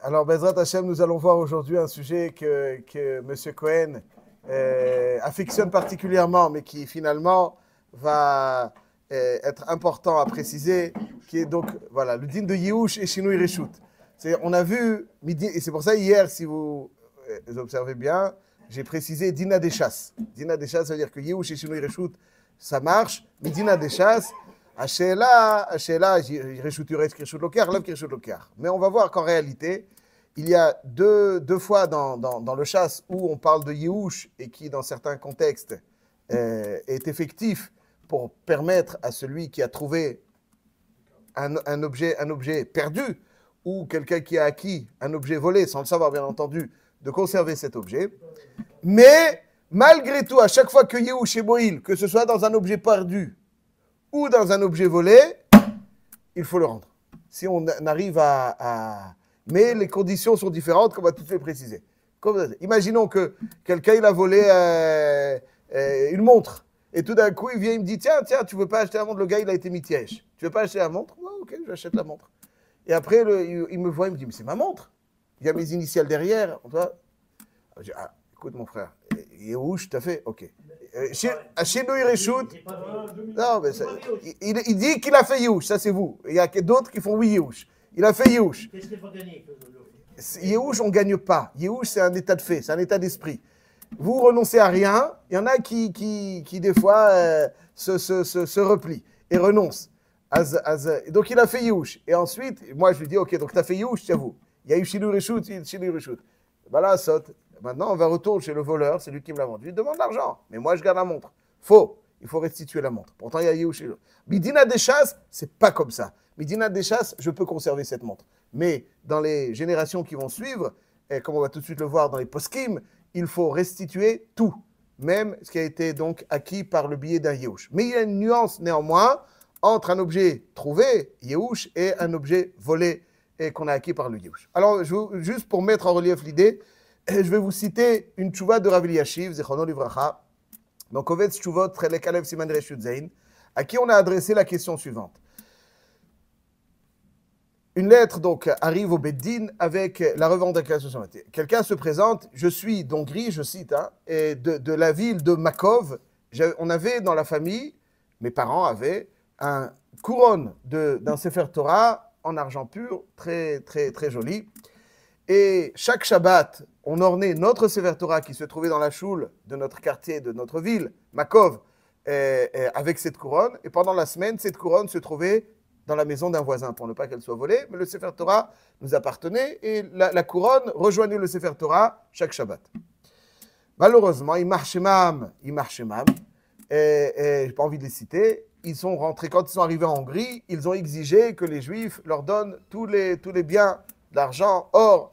Alors, Bezrat Hashem, nous allons voir aujourd'hui un sujet que M. Cohen affectionne particulièrement, mais qui finalement va être important à préciser, qui est donc, voilà, le din de Yehush et Shinui Reshut. On a vu, et c'est pour ça hier, si vous observez bien, j'ai précisé Dina des chasses. Dina des chasses, ça veut dire que Yehush et Shinui Reshut, ça marche, mais Dina des chasses, Ashela, Reshut Yurech, Reshut Lokar, Lav Reshut Lokar. Mais on va voir qu'en réalité, il y a deux fois dans le chasse où on parle de Yehush et qui, dans certains contextes, est effectif pour permettre à celui qui a trouvé un objet perdu ou quelqu'un qui a acquis un objet volé, sans le savoir bien entendu, de conserver cet objet. Mais malgré tout, à chaque fois que Yehush est Moïl, que ce soit dans un objet perdu ou dans un objet volé, il faut le rendre. Si on arrive à... Mais les conditions sont différentes, comme on a tout fait préciser. Imaginons que quelqu'un il a volé une montre, et tout d'un coup il vient, il me dit tiens, tu veux pas acheter la montre? Le gars il a été mitiège. Tu veux pas acheter la montre? Ouais, ok, j'achète la montre. Et après il me voit, il me dit mais c'est ma montre. Il y a mes initiales derrière. Je dis écoute mon frère, Yehush, t'as fait, ok. Chez nous il reshoot. Non, mais il dit qu'il a fait Yehush, ça c'est vous. Il y a d'autres qui font oui Yehush. Il a fait Yehush. Qu'est-ce qu'il faut gagner? Yehush, on ne gagne pas. Yehush, c'est un état de fait, c'est un état d'esprit. Vous renoncez à rien. Il y en a qui des fois, se replient et renoncent. Donc, il a fait Yehush. Et ensuite, moi, je lui dis, ok, donc tu as fait Yehush, c'est vous. Il y a eu Shinui Reshut. Ben là, saute. Maintenant, on va retourner chez le voleur, c'est lui qui me l'a vendu. Il demande l'argent. Mais moi, je garde la montre. Faux. Il faut restituer la montre. Pourtant, il y a Yehush. Midina des chasses, c'est pas comme ça. Midina des chasses, je peux conserver cette montre. Mais dans les générations qui vont suivre, et comme on va tout de suite le voir dans les poskim, il faut restituer tout, même ce qui a été donc acquis par le biais d'un Yehush. Mais il y a une nuance néanmoins entre un objet trouvé, Yehush, et un objet volé et qu'on a acquis par le Yehush. Alors, juste pour mettre en relief l'idée, je vais vous citer une tchouva de Rav Eliashiv, Zechono Livracha, donc Ovetz Tchuvot, Trelek Alev Siman Reshut Zain, à qui on a adressé la question suivante. Une lettre donc arrive au Beddin avec la revendication. Quelqu'un se présente, je suis d'Hongrie, je cite, et de la ville de Makov. On avait dans la famille, mes parents avaient un couronne d'un Sefer Torah en argent pur, très très très joli. Et chaque Shabbat, on ornait notre Sefer Torah qui se trouvait dans la choule de notre quartier, de notre ville, Makov, avec cette couronne. Et pendant la semaine, cette couronne se trouvait dans la maison d'un voisin, pour ne pas qu'elle soit volée, mais le Sefer Torah nous appartenait et la couronne rejoignait le Sefer Torah chaque Shabbat. Malheureusement, Imarshemam, et je n'ai pas envie de les citer, ils sont rentrés, quand ils sont arrivés en Hongrie, ils ont exigé que les Juifs leur donnent tous les biens, l'argent, or,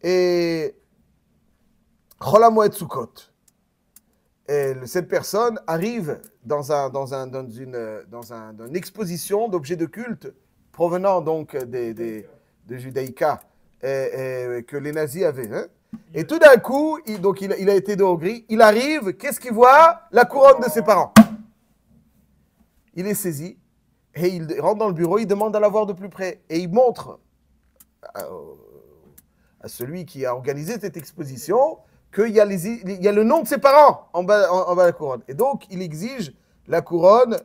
et Cholamoed Sukkot. Et cette personne arrive dans une exposition d'objets de culte provenant donc de Judaïka que les nazis avaient. Hein. Et tout d'un coup, il a été de Hongrie, il arrive, qu'est-ce qu'il voit? La couronne de ses parents. Il est saisi et il rentre dans le bureau, il demande à la voir de plus près et il montre à celui qui a organisé cette exposition qu'il y a le nom de ses parents en bas de la couronne. Et donc, il exige la couronne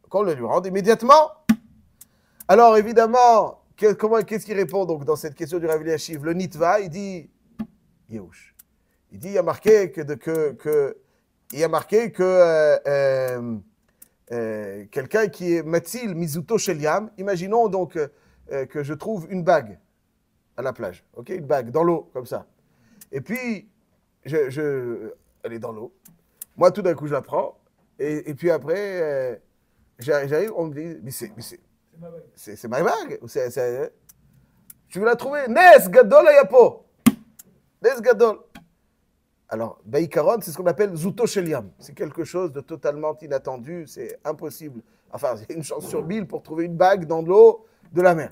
qu'on le lui rende immédiatement. Alors, évidemment, qu'est-ce qu'il répond donc dans cette question du Rav Eliashiv? Le Nitva, il dit Yehush. Il dit, il y a marqué quelqu'un qui est Matzil Mizuto Sheliam. Imaginons donc que je trouve une bague à la plage. Ok, une bague dans l'eau, comme ça. Et puis, elle est dans l'eau. Moi, tout d'un coup, je la prends. Et puis après, j'arrive, on me dit, mais c'est ma bague. Tu veux la trouver? Nes Gadol Ayapo. Nes Gadol. Alors, Baïkaron, c'est ce qu'on appelle Zuto Sheliam. C'est quelque chose de totalement inattendu. C'est impossible. Enfin, c'est une chance sur 1000 pour trouver une bague dans l'eau de la mer.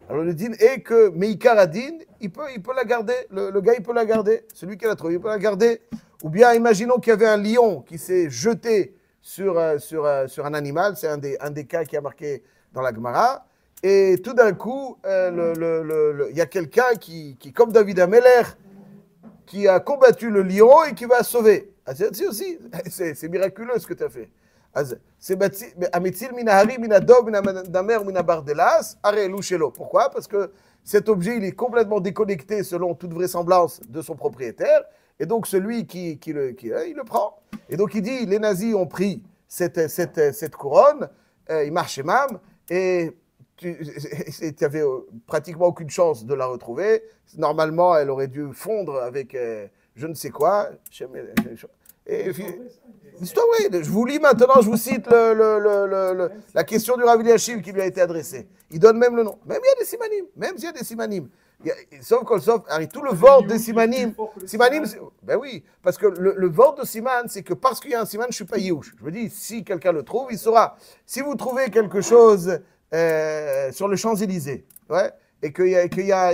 Alors le din est que Meikar Adin, il peut la garder, le gars il peut la garder, celui qui l'a trouvé il peut la garder. Ou bien imaginons qu'il y avait un lion qui s'est jeté sur un animal, c'est un des cas qui a marqué dans la Gemara, Et tout d'un coup, il y a quelqu'un qui, comme David Ameller, qui a combattu le lion et qui va sauver. C'est aussi, c'est miraculeux ce que tu as fait. Pourquoi? Parce que cet objet, il est complètement déconnecté selon toute vraisemblance de son propriétaire. Et donc, celui il le prend. Et donc, il dit, les nazis ont pris cette couronne, ils marchaient même, et tu n'avais pratiquement aucune chance de la retrouver. Normalement, elle aurait dû fondre avec je ne sais quoi. L'histoire, oui. Je vous lis maintenant, je vous cite la question du Rav Eliashiv qui lui a été adressée. Il donne même le nom. Même il y a des simanim. Même s'il y a des simanim. Sauf tout le vort de simanim. Simanim, ben oui, parce que le vort de siman, c'est que parce qu'il y a un siman, je ne suis pas yiouch. Je me dis, si quelqu'un le trouve, il saura. Si vous trouvez quelque chose sur le Champs-Élysées, ouais, et qu'il y a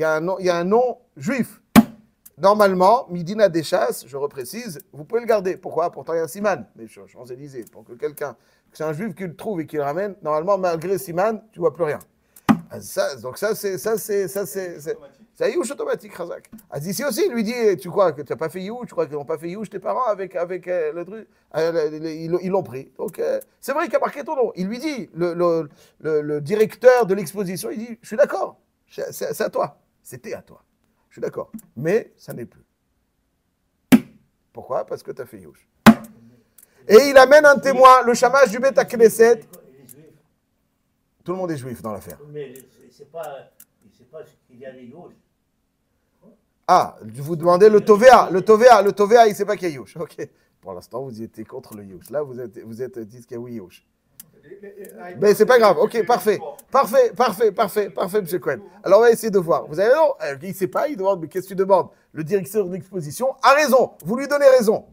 un nom juif, normalement, Midina des chasses, je reprécise, vous pouvez le garder. Pourquoi? Pourtant, il y a un siman, mais Champs-Élysées, pour que quelqu'un, c'est un juif qui le trouve et qui le ramène, normalement, malgré siman, tu ne vois plus rien. Donc ça, c'est Yidouch automatique, Khazak. Ici aussi, il lui dit, tu crois que tu n'as pas fait Yidouch, tu crois qu'ils n'ont pas fait Yidouch, tes parents, avec le truc, ils l'ont pris. Donc, c'est vrai qu'il a marqué ton nom. Il lui dit, le directeur de l'exposition, il dit, je suis d'accord, c'est à toi. C'était à toi. Je suis d'accord. Mais ça n'est plus. Pourquoi? Parce que tu as fait Yidouch. Et il amène un témoin, le shamash du Beth Knesset. Tout le monde est juif dans l'affaire. Mais c'est pas ce qu'il y a des Yidouch. Ah, vous demandez le Tovea. Le Tovea, il ne sait pas qu'il y a Yidouch. Ok. Pour l'instant, vous étiez contre le Yidouch. Là, vous êtes dit qu'il y a oui Yidouch. Mais c'est pas grave. Ok, parfait, M. Cohen. Alors, on va essayer de voir. Vous avez raison. Il ne sait pas, il demande, mais qu'est-ce que tu demandes? Le directeur de l'exposition a raison. Vous lui donnez raison.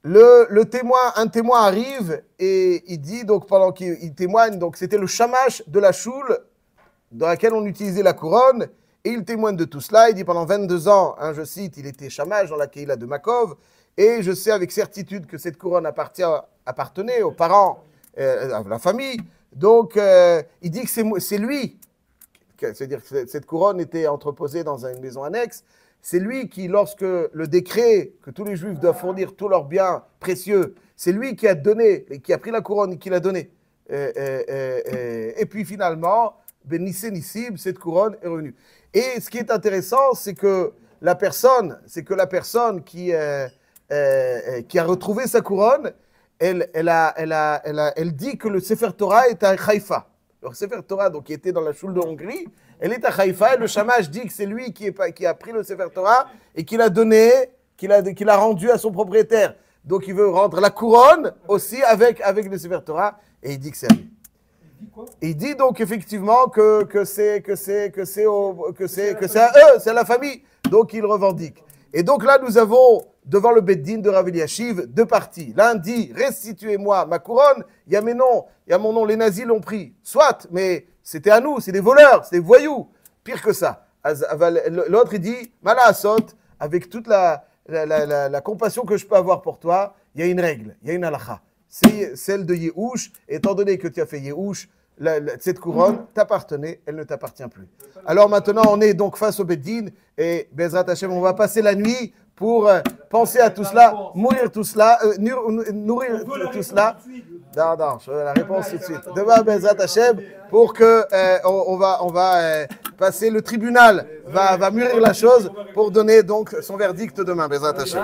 Un témoin arrive et il dit, donc pendant qu'il témoigne, donc c'était le shamash de la choule dans laquelle on utilisait la couronne, et il témoigne de tout cela. Il dit pendant 22 ans, hein, je cite, il était shamash dans la Keila de Makov, et je sais avec certitude que cette couronne appartenait aux parents, à la famille. Donc il dit que c'est lui, c'est-à-dire que cette couronne était entreposée dans une maison annexe. C'est lui qui, lorsque le décret que tous les Juifs doivent fournir tous leurs biens précieux, c'est lui qui a donné, qui a pris la couronne et qui l'a donnée. Et puis finalement, Ben Nissé Nissim, cette couronne est revenue. Et ce qui est intéressant, c'est que la personne qui a retrouvé sa couronne, elle dit que le Sefer Torah est à Haïfa. Le Sefer Torah, donc, qui était dans la choule de Hongrie, elle est à Haïfa, et le shamash dit que c'est lui qui a pris le Sefer Torah et qui l'a donné, qui l'a rendu à son propriétaire. Donc il veut rendre la couronne aussi avec le Sefer Torah, et il dit que c'est à lui. Il dit donc effectivement que c'est à eux, c'est à la famille. Donc il revendique. Et donc là, nous avons devant le Beth Din de Rav Eliashiv deux parties. L'un dit, restituez-moi ma couronne. Il y a mes noms, il y a mon nom, les nazis l'ont pris. Soit, mais c'était à nous, c'est des voleurs, c'est des voyous. Pire que ça. L'autre, il dit, Mala Asot, avec toute la compassion que je peux avoir pour toi, il y a une règle, il y a une halakha. C'est celle de Yehouch. Étant donné que tu as fait Yehouch, cette couronne t'appartenait, elle ne t'appartient plus. Alors maintenant, on est donc face au Beth Din, et Bezrat Hashem, on va passer la nuit pour penser à tout cela, nourrir tout cela. Non, la réponse tout de suite. Demain, Bezrat Hashem, pour que on va passer, le tribunal va mûrir la chose pour donner donc son verdict demain, Bezrat Hashem.